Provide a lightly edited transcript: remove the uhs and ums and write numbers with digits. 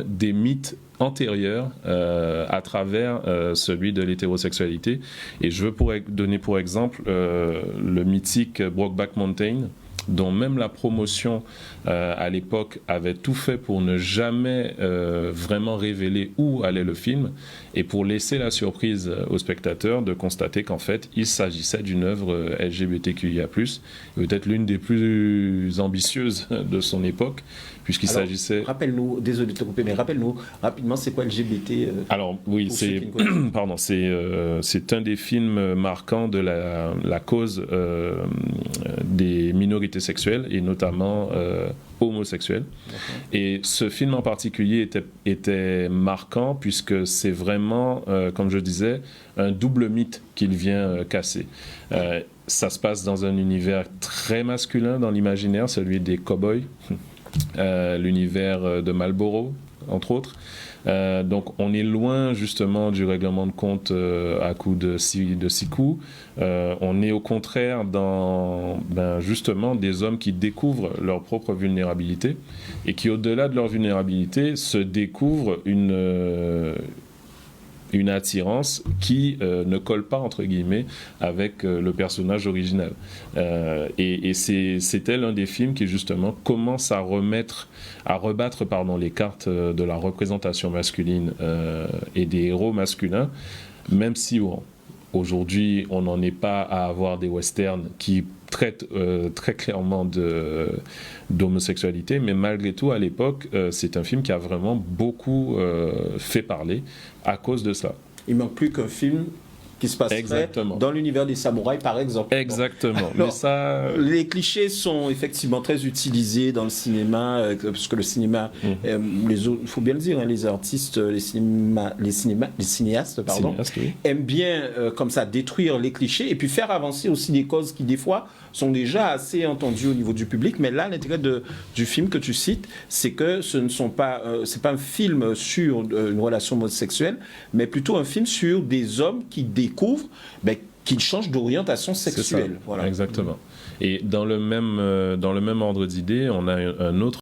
des mythes antérieurs à travers celui de l'hétérosexualité. Et je veux donner pour exemple le mythique Brokeback Mountain, dont même la promotion à l'époque avait tout fait pour ne jamais vraiment révéler où allait le film et pour laisser la surprise aux spectateurs de constater qu'en fait il s'agissait d'une œuvre LGBTQIA+, peut-être l'une des plus ambitieuses de son époque, puisqu'il s'agissait... Rappelle-nous, désolé de te couper, mais rappelle-nous rapidement c'est quoi LGBT Alors oui, c'est pardon, c'est un des films marquants de la cause des minorités sexuelles et notamment homosexuels. Et ce film en particulier était marquant puisque c'est vraiment, comme je disais, un double mythe qu'il vient casser. Ça se passe dans un univers très masculin dans l'imaginaire, celui des cow-boys, l'univers de Marlboro, entre autres. Donc on est loin justement du règlement de compte à coups de six coups. On est au contraire dans justement des hommes qui découvrent leur propre vulnérabilité et qui au-delà de leur vulnérabilité se découvrent une attirance qui ne colle pas entre guillemets avec le personnage original. Et c'était l'un des films qui justement commence à rebattre les cartes de la représentation masculine et des héros masculins, même si aujourd'hui on n'en est pas à avoir des westerns qui traitent très clairement d'homosexualité, mais malgré tout à l'époque c'est un film qui a vraiment beaucoup fait parler à cause de ça. Il manque plus qu'un film qui se passerait dans l'univers des samouraïs, par exemple. Exactement. Alors, mais ça... Les clichés sont effectivement très utilisés dans le cinéma, parce que le cinéma, il faut bien le dire, hein, les artistes, les cinéastes, oui, aiment bien comme ça détruire les clichés et puis faire avancer aussi des causes qui des fois sont déjà assez entendues au niveau du public. Mais là, l'intérêt du film que tu cites, c'est que c'est pas un film sur une relation homosexuelle, mais plutôt un film sur des hommes qui découvrent qu'ils changent d'orientation sexuelle. Voilà. Exactement. Et dans le même ordre d'idée, on a un autre